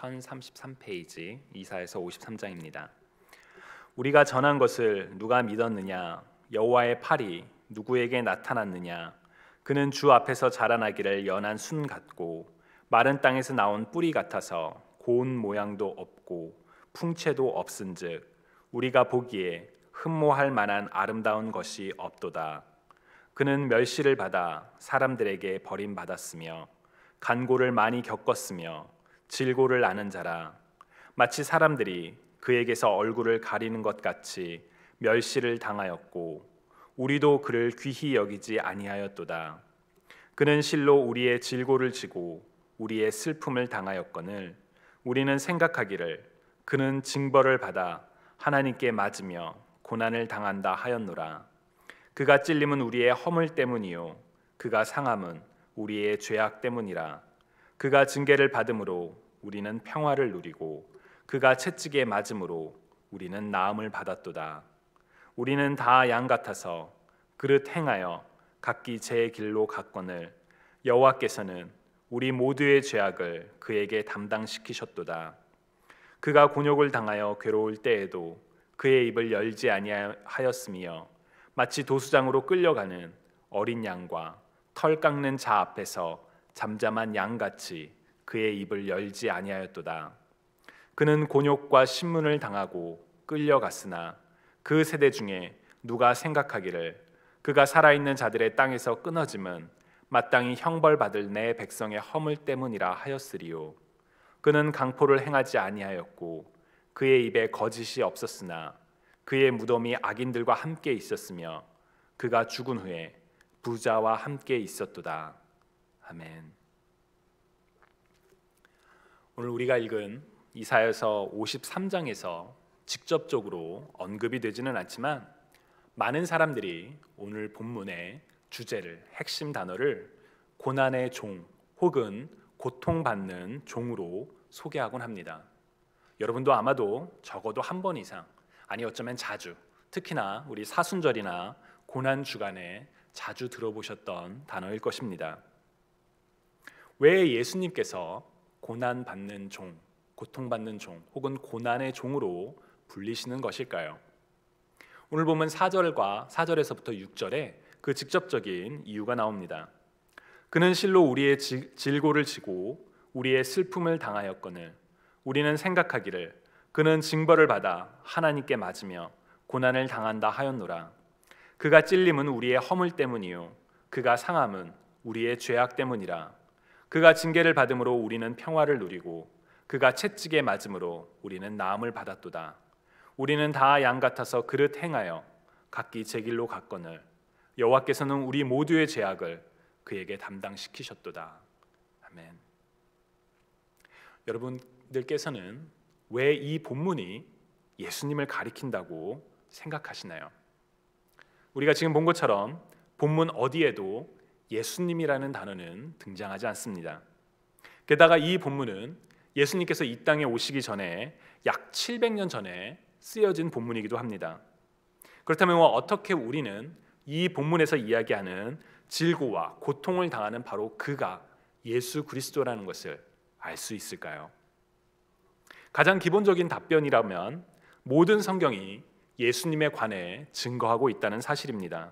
1033페이지 이사야서 53장입니다. 우리가 전한 것을 누가 믿었느냐? 여호와의 팔이 누구에게 나타났느냐? 그는 주 앞에서 자라나기를 연한 순 같고 마른 땅에서 나온 뿌리 같아서 고운 모양도 없고 풍채도 없은즉 우리가 보기에 흠모할 만한 아름다운 것이 없도다. 그는 멸시를 받아 사람들에게 버림받았으며 간고를 많이 겪었으며 질고를 아는 자라. 마치 사람들이 그에게서 얼굴을 가리는 것 같이 멸시를 당하였고 우리도 그를 귀히 여기지 아니하였도다. 그는 실로 우리의 질고를 지고 우리의 슬픔을 당하였거늘 우리는 생각하기를 그는 징벌을 받아 하나님께 맞으며 고난을 당한다 하였노라. 그가 찔림은 우리의 허물 때문이요 그가 상함은 우리의 죄악 때문이라. 그가 징계를 받음으로 우리는 평화를 누리고 그가 채찍에 맞음으로 우리는 나음을 받았도다. 우리는 다 양 같아서 그릇 행하여 각기 제 길로 갔거늘 여호와께서는 우리 모두의 죄악을 그에게 담당시키셨도다. 그가 곤욕을 당하여 괴로울 때에도 그의 입을 열지 아니하였으며 마치 도수장으로 끌려가는 어린 양과 털 깎는 자 앞에서 잠잠한 양같이 그의 입을 열지 아니하였도다. 그는 곤욕과 신문을 당하고 끌려갔으나 그 세대 중에 누가 생각하기를 그가 살아있는 자들의 땅에서 끊어짐은 마땅히 형벌받을 내 백성의 허물 때문이라 하였으리요. 그는 강포를 행하지 아니하였고 그의 입에 거짓이 없었으나 그의 무덤이 악인들과 함께 있었으며 그가 죽은 후에 부자와 함께 있었도다. 아멘. 오늘 우리가 읽은 이사야서 53장에서 직접적으로 언급이 되지는 않지만 많은 사람들이 오늘 본문의 주제를, 핵심 단어를 고난의 종 혹은 고통받는 종으로 소개하곤 합니다. 여러분도 아마도 적어도 한 번 이상, 아니 어쩌면 자주, 특히나 우리 사순절이나 고난 주간에 자주 들어보셨던 단어일 것입니다. 왜 예수님께서 고난받는 종, 고통받는 종 혹은 고난의 종으로 불리시는 것일까요? 오늘 보면 4절에서부터 6절에 그 직접적인 이유가 나옵니다. 그는 실로 우리의 질고를 지고 우리의 슬픔을 당하였거늘 우리는 생각하기를 그는 징벌을 받아 하나님께 맞으며 고난을 당한다 하였노라. 그가 찔림은 우리의 허물 때문이요 그가 상함은 우리의 죄악 때문이라. 그가 징계를 받음으로 우리는 평화를 누리고 그가 채찍에 맞음으로 우리는 나음을 받았도다. 우리는 다 양 같아서 그릇 행하여 각기 제 길로 갔거늘 여호와께서는 우리 모두의 죄악을 그에게 담당시키셨도다. 아멘. 여러분들께서는 왜 이 본문이 예수님을 가리킨다고 생각하시나요? 우리가 지금 본 것처럼 본문 어디에도 예수님이라는 단어는 등장하지 않습니다. 게다가 이 본문은 예수님께서 이 땅에 오시기 전에 약 700년 전에 쓰여진 본문이기도 합니다. 그렇다면 어떻게 우리는 이 본문에서 이야기하는 질고와 고통을 당하는 바로 그가 예수 그리스도라는 것을 알 수 있을까요? 가장 기본적인 답변이라면 모든 성경이 예수님에 관해 증거하고 있다는 사실입니다.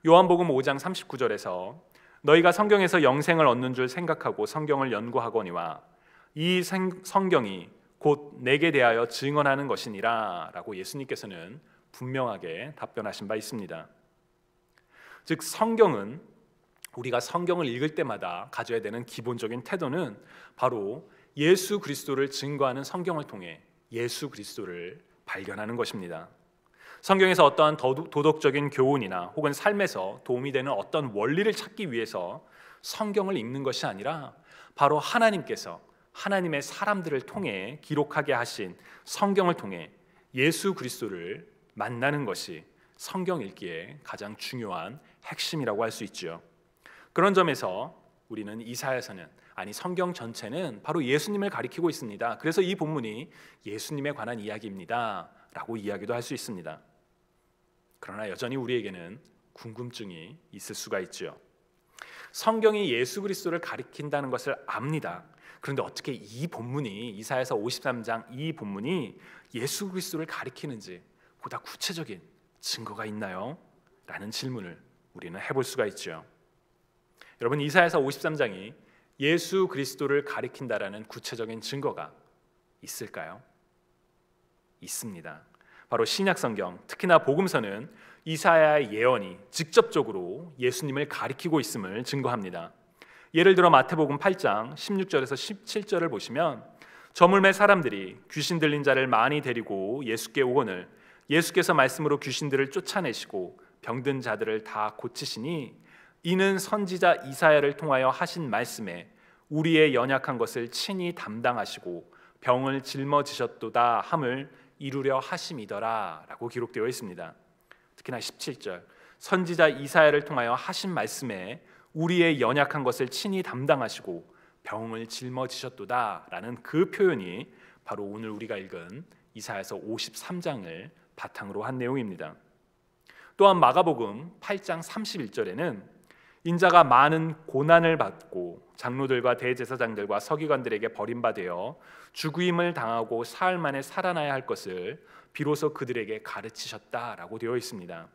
요한복음 5장 39절에서 너희가 성경에서 영생을 얻는 줄 생각하고 성경을 연구하거니와 이 성경이 곧 내게 대하여 증언하는 것이니라 라고 예수님께서는 분명하게 답변하신 바 있습니다. 즉 성경은 우리가 성경을 읽을 때마다 가져야 되는 기본적인 태도는 바로 예수 그리스도를 증거하는 성경을 통해 예수 그리스도를 발견하는 것입니다. 성경에서 어떠한 도덕적인 교훈이나 혹은 삶에서 도움이 되는 어떤 원리를 찾기 위해서 성경을 읽는 것이 아니라 바로 하나님께서 하나님의 사람들을 통해 기록하게 하신 성경을 통해 예수 그리스도를 만나는 것이 성경 읽기에 가장 중요한 핵심이라고 할 수 있죠. 그런 점에서 우리는 이사야서는, 아니 성경 전체는 바로 예수님을 가리키고 있습니다. 그래서 이 본문이 예수님에 관한 이야기입니다 라고 이야기도 할 수 있습니다. 그러나 여전히 우리에게는 궁금증이 있을 수가 있죠. 성경이 예수 그리스도를 가리킨다는 것을 압니다. 그런데 어떻게 이 본문이 이사야서 53장 이 본문이 예수 그리스도를 가리키는지 보다 구체적인 증거가 있나요? 라는 질문을 우리는 해볼 수가 있죠. 여러분, 이사야서 53장이 예수 그리스도를 가리킨다라는 구체적인 증거가 있을까요? 있습니다. 바로 신약 성경, 특히나 복음서는 이사야의 예언이 직접적으로 예수님을 가리키고 있음을 증거합니다. 예를 들어 마태복음 8장 16절에서 17절을 보시면 저물매 사람들이 귀신 들린 자를 많이 데리고 예수께 오거늘 예수께서 말씀으로 귀신들을 쫓아내시고 병든 자들을 다 고치시니 이는 선지자 이사야를 통하여 하신 말씀에 우리의 연약한 것을 친히 담당하시고 병을 짊어지셨도다 함을 이루려 하심이더라 라고 기록되어 있습니다. 특히나 17절 선지자 이사야를 통하여 하신 말씀에 우리의 연약한 것을 친히 담당하시고 병을 짊어지셨도다 라는 그 표현이 바로 오늘 우리가 읽은 이사야서 53장을 바탕으로 한 내용입니다. 또한 마가복음 8장 31절에는 인자가 많은 고난을 받고 장로들과 대제사장들과 서기관들에게 버림받아 죽임을 당하고 사흘 만에 살아나야 할 것을 비로소 그들에게 가르치셨다라고 되어 있습니다.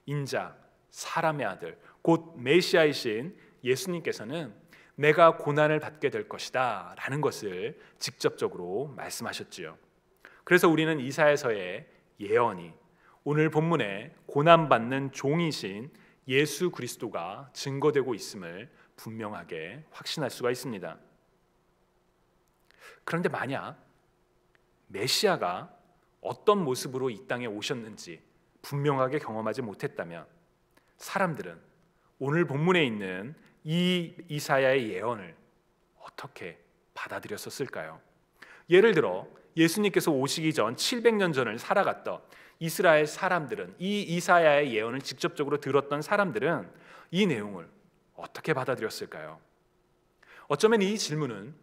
인자, 사람의 아들, 곧 메시아이신 예수님께서는 내가 고난을 받게 될 것이다 라는 것을 직접적으로 말씀하셨지요. 그래서 우리는 이사야서의 예언이 오늘 본문에 고난받는 종이신 예수 그리스도가 증거되고 있음을 분명하게 확신할 수가 있습니다. 그런데 만약 메시아가 어떤 모습으로 이 땅에 오셨는지 분명하게 경험하지 못했다면 사람들은 오늘 본문에 있는 이 이사야의 예언을 어떻게 받아들였었을까요? 예를 들어 예수님께서 오시기 전 700년 전을 살아갔던 이스라엘 사람들은 이 이사야의 예언을 직접적으로 들었던 사람들은 이 내용을 어떻게 받아들였을까요? 어쩌면 이 질문은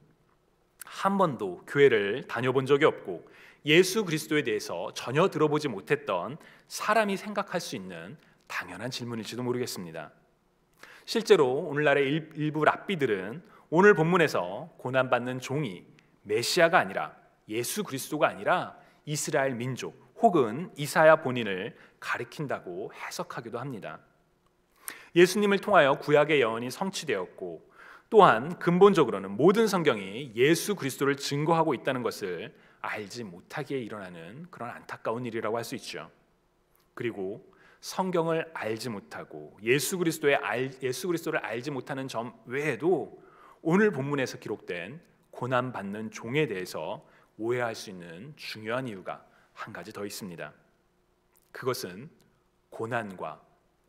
한 번도 교회를 다녀본 적이 없고 예수 그리스도에 대해서 전혀 들어보지 못했던 사람이 생각할 수 있는 당연한 질문일지도 모르겠습니다. 실제로 오늘날의 일부 랍비들은 오늘 본문에서 고난받는 종이 메시아가 아니라 예수 그리스도가 아니라 이스라엘 민족 혹은 이사야 본인을 가리킨다고 해석하기도 합니다. 예수님을 통하여 구약의 예언이 성취되었고 또한 근본적으로는 모든 성경이 예수 그리스도를 증거하고 있다는 것을 알지 못하기에 일어나는 그런 안타까운 일이라고 할 수 있죠. 그리고 성경을 알지 못하고 예수 그리스도를 알지 못하는 점 외에도 오늘 본문에서 기록된 고난받는 종에 대해서 오해할 수 있는 중요한 이유가 한 가지 더 있습니다. 그것은 고난과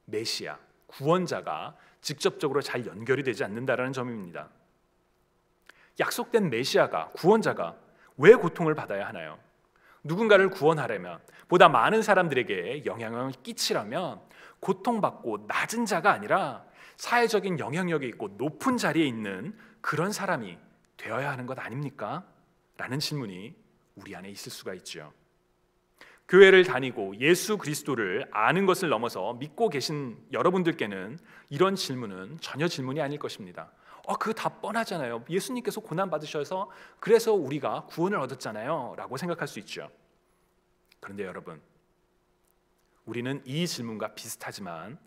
메시아, 구원자가 직접적으로 잘 연결이 되지 않는다라는 점입니다. 약속된 메시아가, 구원자가 왜 고통을 받아야 하나요? 누군가를 구원하려면, 보다 많은 사람들에게 영향을 끼치려면 고통받고 낮은 자가 아니라 사회적인 영향력이 있고 높은 자리에 있는 그런 사람이 되어야 하는 것 아닙니까? 라는 질문이 우리 안에 있을 수가 있죠. 교회를 다니고 예수 그리스도를 아는 것을 넘어서 믿고 계신 여러분들께는 이런 질문은 전혀 질문이 아닐 것입니다. 그거 다 뻔하잖아요. 예수님께서 고난 받으셔서 그래서 우리가 구원을 얻었잖아요 라고 생각할 수 있죠. 그런데 여러분, 우리는 이 질문과 비슷하지만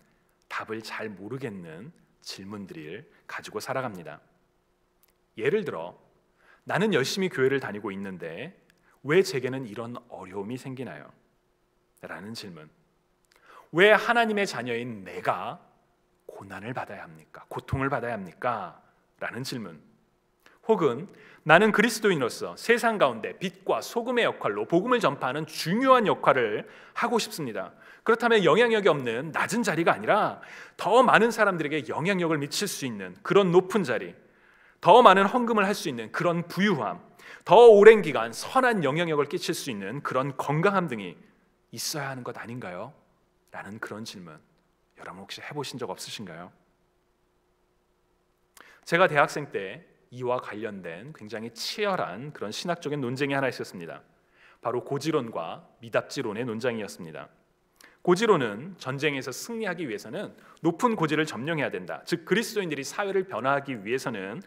답을 잘 모르겠는 질문들을 가지고 살아갑니다. 예를 들어 나는 열심히 교회를 다니고 있는데 왜 제게는 이런 어려움이 생기나요? 라는 질문. 왜 하나님의 자녀인 내가 고난을 받아야 합니까? 고통을 받아야 합니까? 라는 질문. 혹은 나는 그리스도인으로서 세상 가운데 빛과 소금의 역할로 복음을 전파하는 중요한 역할을 하고 싶습니다. 그렇다면 영향력이 없는 낮은 자리가 아니라 더 많은 사람들에게 영향력을 미칠 수 있는 그런 높은 자리, 더 많은 헌금을 할 수 있는 그런 부유함, 더 오랜 기간 선한 영향력을 끼칠 수 있는 그런 건강함 등이 있어야 하는 것 아닌가요? 라는 그런 질문, 여러분 혹시 해보신 적 없으신가요? 제가 대학생 때 이와 관련된 굉장히 치열한 그런 신학적인 논쟁이 하나 있었습니다. 바로 고지론과 미답지론의 논쟁이었습니다. 고지론은 전쟁에서 승리하기 위해서는 높은 고지를 점령해야 된다. 즉 그리스도인들이 사회를 변화하기 위해서는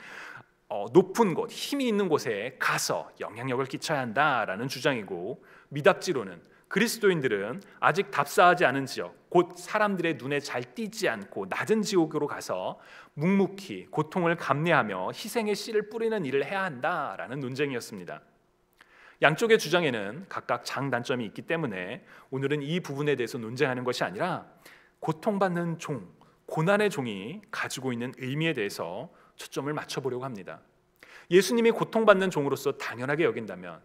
높은 곳, 힘이 있는 곳에 가서 영향력을 끼쳐야 한다라는 주장이고, 미답지로는 그리스도인들은 아직 답사하지 않은 지역, 곧 사람들의 눈에 잘 띄지 않고 낮은 지옥으로 가서 묵묵히 고통을 감내하며 희생의 씨를 뿌리는 일을 해야 한다라는 논쟁이었습니다. 양쪽의 주장에는 각각 장단점이 있기 때문에 오늘은 이 부분에 대해서 논쟁하는 것이 아니라 고통받는 종, 고난의 종이 가지고 있는 의미에 대해서 초점을 맞춰보려고 합니다. 예수님이 고통받는 종으로서 당연하게 여긴다면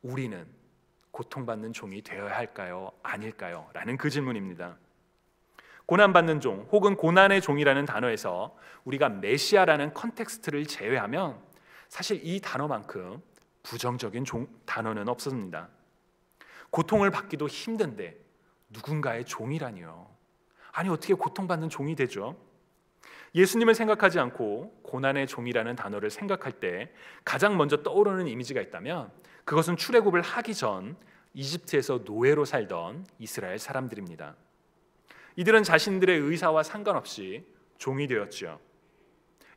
우리는 고통받는 종이 되어야 할까요? 아닐까요? 라는 그 질문입니다. 고난받는 종 혹은 고난의 종이라는 단어에서 우리가 메시아라는 컨텍스트를 제외하면 사실 이 단어만큼 부정적인 단어는 없습니다. 고통을 받기도 힘든데 누군가의 종이라니요. 아니 어떻게 고통받는 종이 되죠? 예수님을 생각하지 않고 고난의 종이라는 단어를 생각할 때 가장 먼저 떠오르는 이미지가 있다면 그것은 출애굽을 하기 전 이집트에서 노예로 살던 이스라엘 사람들입니다. 이들은 자신들의 의사와 상관없이 종이 되었죠.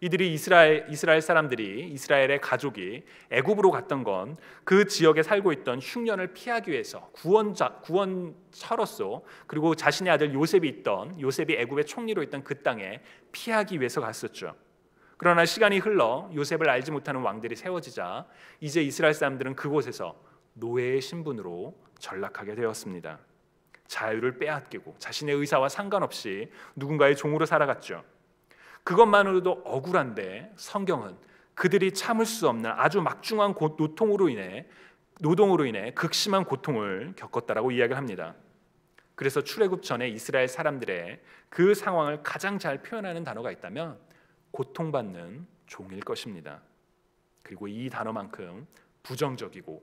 이들이 이스라엘 사람들이, 이스라엘의 가족이 애굽으로 갔던 건 그 지역에 살고 있던 흉년을 피하기 위해서 구원처로서, 그리고 자신의 아들 요셉이 애굽의 총리로 있던 그 땅에 피하기 위해서 갔었죠. 그러나 시간이 흘러 요셉을 알지 못하는 왕들이 세워지자 이제 이스라엘 사람들은 그곳에서 노예의 신분으로 전락하게 되었습니다. 자유를 빼앗기고 자신의 의사와 상관없이 누군가의 종으로 살아갔죠. 그것만으로도 억울한데 성경은 그들이 참을 수 없는 아주 막중한 노동으로 인해 극심한 고통을 겪었다라고 이야기를 합니다. 그래서 출애굽 전에 이스라엘 사람들의 그 상황을 가장 잘 표현하는 단어가 있다면 고통받는 종일 것입니다. 그리고 이 단어만큼 부정적이고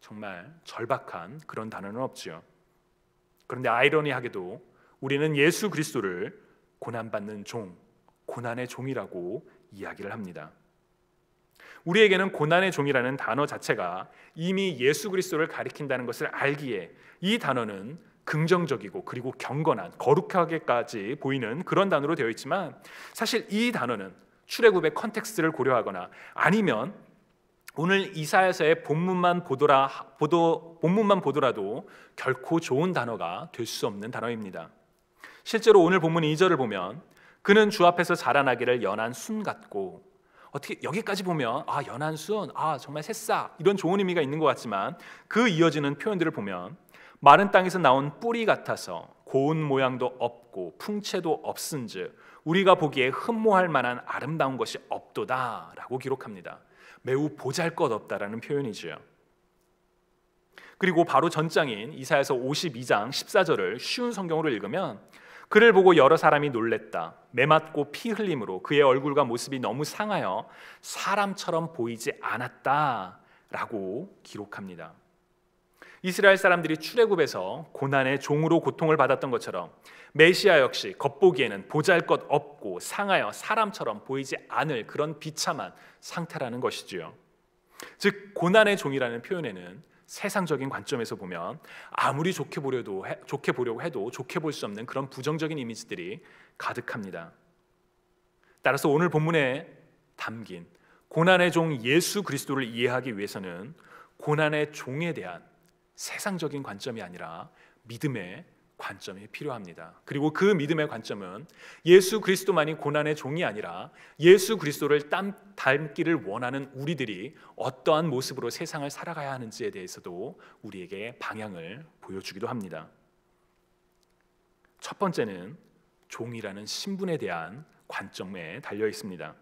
정말 절박한 그런 단어는 없지요. 그런데 아이러니하게도 우리는 예수 그리스도를 고난받는 종, 고난의 종이라고 이야기를 합니다. 우리에게는 고난의 종이라는 단어 자체가 이미 예수 그리스도를 가리킨다는 것을 알기에 이 단어는 긍정적이고 그리고 경건한, 거룩하게까지 보이는 그런 단어로 되어 있지만 사실 이 단어는 출애굽의 컨텍스트를 고려하거나 아니면 오늘 이사야서의 본문만 보더라도 결코 좋은 단어가 될 수 없는 단어입니다. 실제로 오늘 본문 2절을 보면 그는 주 앞에서 자라나기를 연한 순 같고, 어떻게 여기까지 보면 연한 순, 정말 새싹, 이런 좋은 의미가 있는 것 같지만 그 이어지는 표현들을 보면 마른 땅에서 나온 뿌리 같아서 고운 모양도 없고 풍채도 없은즉 우리가 보기에 흠모할 만한 아름다운 것이 없도다라고 기록합니다. 매우 보잘것없다라는 표현이지요. 그리고 바로 전장인 이사야서 52장 14절을 쉬운 성경으로 읽으면 그를 보고 여러 사람이 놀랬다. 매맞고 피 흘림으로 그의 얼굴과 모습이 너무 상하여 사람처럼 보이지 않았다라고 기록합니다. 이스라엘 사람들이 출애굽에서 고난의 종으로 고통을 받았던 것처럼 메시아 역시 겉보기에는 보잘것없고 상하여 사람처럼 보이지 않을 그런 비참한 상태라는 것이지요. 즉 고난의 종이라는 표현에는 세상적인 관점에서 보면 아무리 좋게 보려고 해도 좋게 볼 수 없는 그런 부정적인 이미지들이 가득합니다. 따라서 오늘 본문에 담긴 고난의 종 예수 그리스도를 이해하기 위해서는 고난의 종에 대한 세상적인 관점이 아니라 믿음의 관점이 필요합니다. 그리고 그 믿음의 관점은 예수 그리스도만이 고난의 종이 아니라 예수 그리스도를 닮기를 원하는 우리들이 어떠한 모습으로 세상을 살아가야 하는지에 대해서도 우리에게 방향을 보여주기도 합니다. 첫 번째는 종이라는 신분에 대한 관점에 달려 있습니다.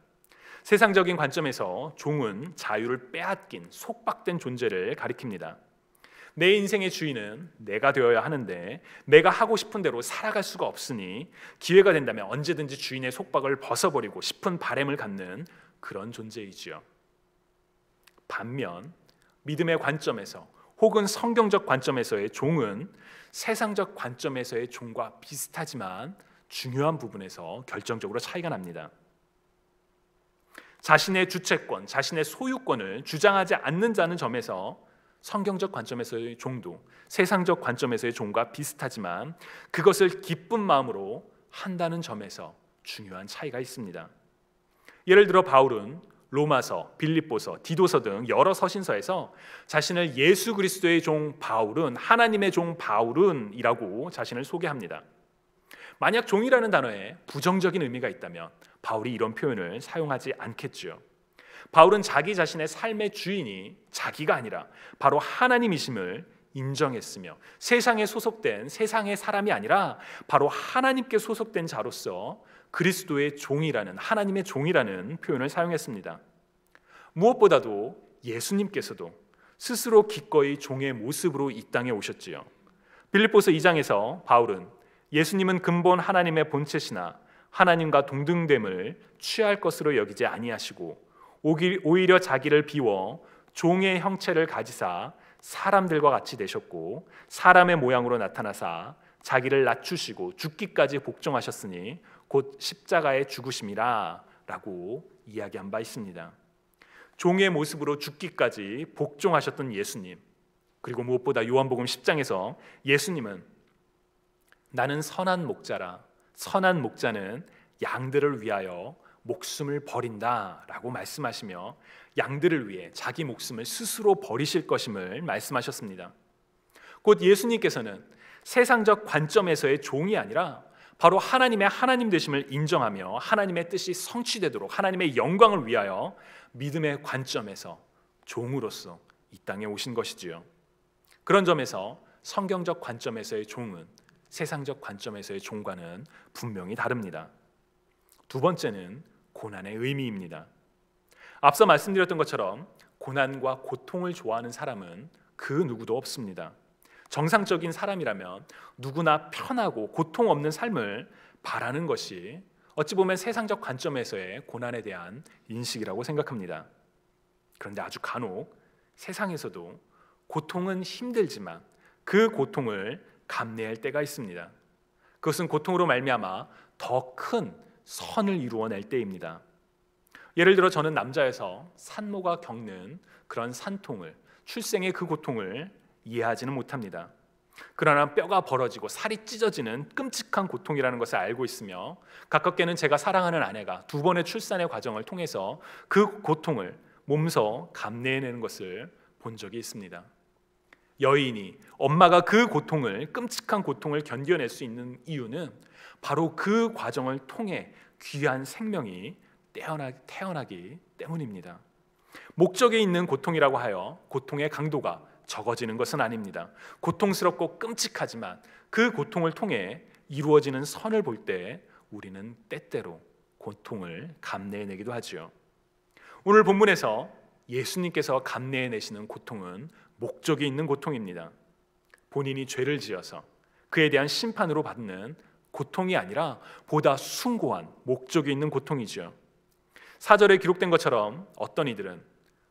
세상적인 관점에서 종은 자유를 빼앗긴 속박된 존재를 가리킵니다. 내 인생의 주인은 내가 되어야 하는데 내가 하고 싶은 대로 살아갈 수가 없으니 기회가 된다면 언제든지 주인의 속박을 벗어버리고 싶은 바램을 갖는 그런 존재이지요. 반면 믿음의 관점에서 혹은 성경적 관점에서의 종은 세상적 관점에서의 종과 비슷하지만 중요한 부분에서 결정적으로 차이가 납니다. 자신의 주체권, 자신의 소유권을 주장하지 않는 자는 점에서 성경적 관점에서의 종도 세상적 관점에서의 종과 비슷하지만 그것을 기쁜 마음으로 한다는 점에서 중요한 차이가 있습니다. 예를 들어 바울은 로마서, 빌립보서, 디도서 등 여러 서신서에서 자신을 예수 그리스도의 종 바울은, 하나님의 종 바울은이라고 자신을 소개합니다. 만약 종이라는 단어에 부정적인 의미가 있다면 바울이 이런 표현을 사용하지 않겠죠. 바울은 자기 자신의 삶의 주인이 자기가 아니라 바로 하나님이심을 인정했으며, 세상에 소속된 세상의 사람이 아니라 바로 하나님께 소속된 자로서 그리스도의 종이라는, 하나님의 종이라는 표현을 사용했습니다. 무엇보다도 예수님께서도 스스로 기꺼이 종의 모습으로 이 땅에 오셨지요. 빌립보서 2장에서 바울은 예수님은 근본 하나님의 본체시나 하나님과 동등됨을 취할 것으로 여기지 아니하시고 오히려 자기를 비워 종의 형체를 가지사 사람들과 같이 되셨고 사람의 모양으로 나타나사 자기를 낮추시고 죽기까지 복종하셨으니 곧 십자가의 죽으심이라 라고 이야기한 바 있습니다. 종의 모습으로 죽기까지 복종하셨던 예수님, 그리고 무엇보다 요한복음 10장에서 예수님은 나는 선한 목자라, 선한 목자는 양들을 위하여 목숨을 버린다 라고 말씀하시며 양들을 위해 자기 목숨을 스스로 버리실 것임을 말씀하셨습니다. 곧 예수님께서는 세상적 관점에서의 종이 아니라 바로 하나님의 하나님 되심을 인정하며 하나님의 뜻이 성취되도록 하나님의 영광을 위하여 믿음의 관점에서 종으로서 이 땅에 오신 것이지요. 그런 점에서 성경적 관점에서의 종은 세상적 관점에서의 종과는 분명히 다릅니다. 두 번째는 고난의 의미입니다. 앞서 말씀드렸던 것처럼 고난과 고통을 좋아하는 사람은 그 누구도 없습니다. 정상적인 사람이라면 누구나 편하고 고통 없는 삶을 바라는 것이 어찌 보면 세상적 관점에서의 고난에 대한 인식이라고 생각합니다. 그런데 아주 간혹 세상에서도 고통은 힘들지만 그 고통을 감내할 때가 있습니다. 그것은 고통으로 말미암아 더 큰 선을 이루어낼 때입니다. 예를 들어 저는 남자여서 산모가 겪는 그런 산통을, 출생의 그 고통을 이해하지는 못합니다. 그러나 뼈가 벌어지고 살이 찢어지는 끔찍한 고통이라는 것을 알고 있으며 가깝게는 제가 사랑하는 아내가 2번의 출산의 과정을 통해서 그 고통을 몸소 감내해내는 것을 본 적이 있습니다. 여인이, 엄마가 그 고통을, 끔찍한 고통을 견뎌낼 수 있는 이유는 바로 그 과정을 통해 귀한 생명이 태어나기 때문입니다. 목적에 있는 고통이라고 하여 고통의 강도가 적어지는 것은 아닙니다. 고통스럽고 끔찍하지만 그 고통을 통해 이루어지는 선을 볼 때 우리는 때때로 고통을 감내해내기도 하지요. 오늘 본문에서 예수님께서 감내해내시는 고통은 목적이 있는 고통입니다. 본인이 죄를 지어서 그에 대한 심판으로 받는 고통이 아니라 보다 숭고한 목적이 있는 고통이지요. 4절에 기록된 것처럼 어떤 이들은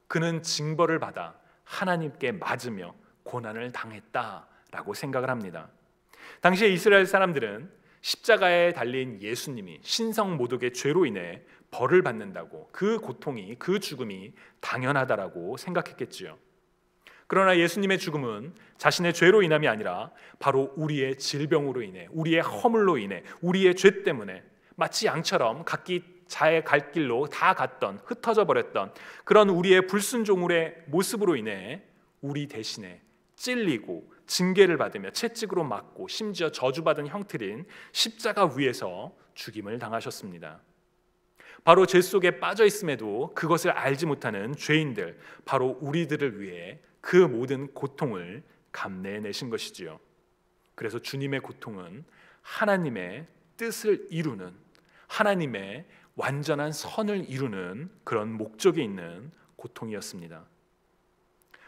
그는 징벌을 받아 하나님께 맞으며 고난을 당했다라고 생각을 합니다. 당시에 이스라엘 사람들은 십자가에 달린 예수님이 신성 모독의 죄로 인해 벌을 받는다고, 그 고통이, 그 죽음이 당연하다라고 생각했겠지요. 그러나 예수님의 죽음은 자신의 죄로 인함이 아니라 바로 우리의 질병으로 인해, 우리의 허물로 인해, 우리의 죄 때문에 마치 양처럼 각기 자의 갈 길로 다 갔던, 흩어져 버렸던 그런 우리의 불순종의 모습으로 인해 우리 대신에 찔리고 징계를 받으며 채찍으로 맞고 심지어 저주받은 형틀인 십자가 위에서 죽임을 당하셨습니다. 바로 죄 속에 빠져 있음에도 그것을 알지 못하는 죄인들, 바로 우리들을 위해 그 모든 고통을 감내내신 것이지요. 그래서 주님의 고통은 하나님의 뜻을 이루는, 하나님의 완전한 선을 이루는 그런 목적이 있는 고통이었습니다.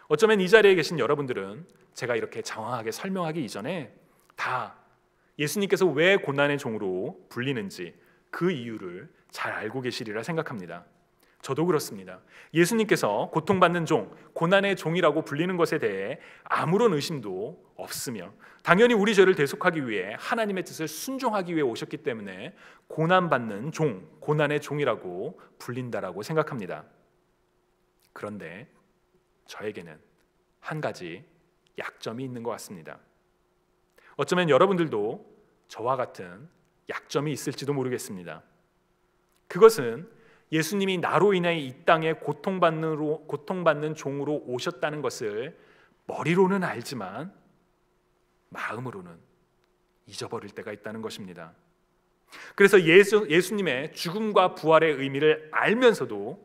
어쩌면 이 자리에 계신 여러분들은 제가 이렇게 장황하게 설명하기 이전에 다 예수님께서 왜 고난의 종으로 불리는지 그 이유를 잘 알고 계시리라 생각합니다. 저도 그렇습니다. 예수님께서 고통받는 종, 고난의 종이라고 불리는 것에 대해 아무런 의심도 없으며 당연히 우리 죄를 대속하기 위해 하나님의 뜻을 순종하기 위해 오셨기 때문에 고난받는 종, 고난의 종이라고 불린다라고 생각합니다. 그런데 저에게는 한 가지 약점이 있는 것 같습니다. 어쩌면 여러분들도 저와 같은 약점이 있을지도 모르겠습니다. 그것은 예수님이 나로 인해 이 땅에 고통받는 종으로 오셨다는 것을 머리로는 알지만 마음으로는 잊어버릴 때가 있다는 것입니다. 그래서 예수님의 죽음과 부활의 의미를 알면서도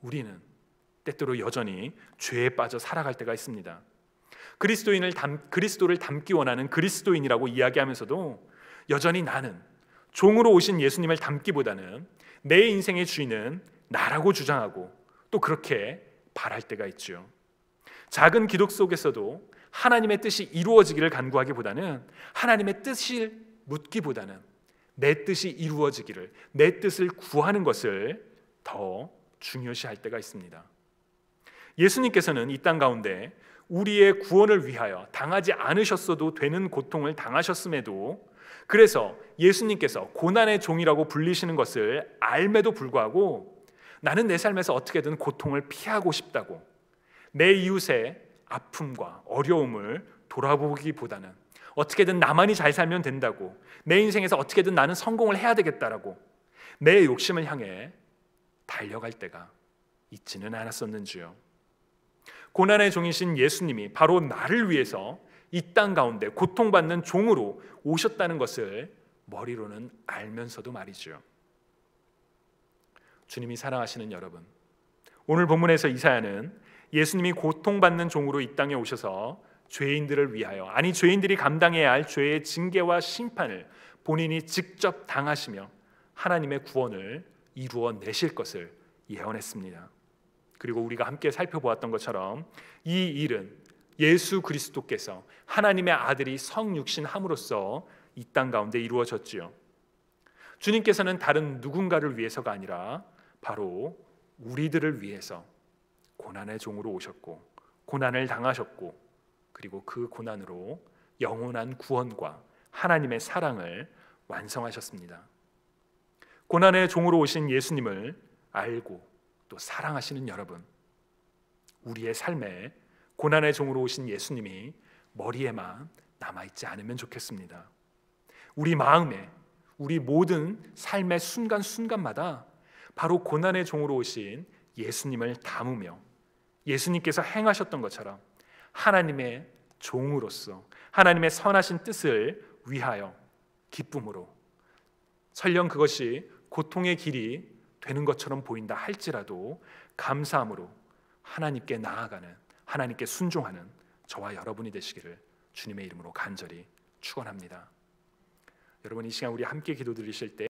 우리는 때때로 여전히 죄에 빠져 살아갈 때가 있습니다. 그리스도를 닮기 원하는 그리스도인이라고 이야기하면서도 여전히 나는 종으로 오신 예수님을 닮기보다는 내 인생의 주인은 나라고 주장하고 또 그렇게 바랄 때가 있죠. 작은 기록 속에서도 하나님의 뜻이 이루어지기를 간구하기보다는 하나님의 뜻을 묻기보다는 내 뜻이 이루어지기를, 내 뜻을 구하는 것을 더 중요시할 때가 있습니다. 예수님께서는 이 땅 가운데 우리의 구원을 위하여 당하지 않으셨어도 되는 고통을 당하셨음에도, 그래서 예수님께서 고난의 종이라고 불리시는 것을 알매도 불구하고 나는 내 삶에서 어떻게든 고통을 피하고 싶다고, 내 이웃의 아픔과 어려움을 돌아보기보다는 어떻게든 나만이 잘 살면 된다고, 내 인생에서 어떻게든 나는 성공을 해야 되겠다라고 내 욕심을 향해 달려갈 때가 있지는 않았었는지요. 고난의 종이신 예수님이 바로 나를 위해서 이 땅 가운데 고통받는 종으로 오셨다는 것을 머리로는 알면서도 말이죠. 주님이 사랑하시는 여러분, 오늘 본문에서 이사야는 예수님이 고통받는 종으로 이 땅에 오셔서 죄인들을 위하여, 아니 죄인들이 감당해야 할 죄의 징계와 심판을 본인이 직접 당하시며 하나님의 구원을 이루어내실 것을 예언했습니다. 그리고 우리가 함께 살펴보았던 것처럼 이 일은 예수 그리스도께서 하나님의 아들이 성육신함으로써 이 땅 가운데 이루어졌지요. 주님께서는 다른 누군가를 위해서가 아니라 바로 우리들을 위해서 고난의 종으로 오셨고 고난을 당하셨고, 그리고 그 고난으로 영원한 구원과 하나님의 사랑을 완성하셨습니다. 고난의 종으로 오신 예수님을 알고 또 사랑하시는 여러분, 우리의 삶에 고난의 종으로 오신 예수님이 머리에만 남아있지 않으면 좋겠습니다. 우리 마음에, 우리 모든 삶의 순간순간마다 바로 고난의 종으로 오신 예수님을 담으며 예수님께서 행하셨던 것처럼 하나님의 종으로서 하나님의 선하신 뜻을 위하여 기쁨으로, 설령 그것이 고통의 길이 되는 것처럼 보인다 할지라도 감사함으로 하나님께 나아가는, 하나님께 순종하는 저와 여러분이 되시기를 주님의 이름으로 간절히 축원합니다. 여러분, 이 시간 우리 함께 기도 드리실 때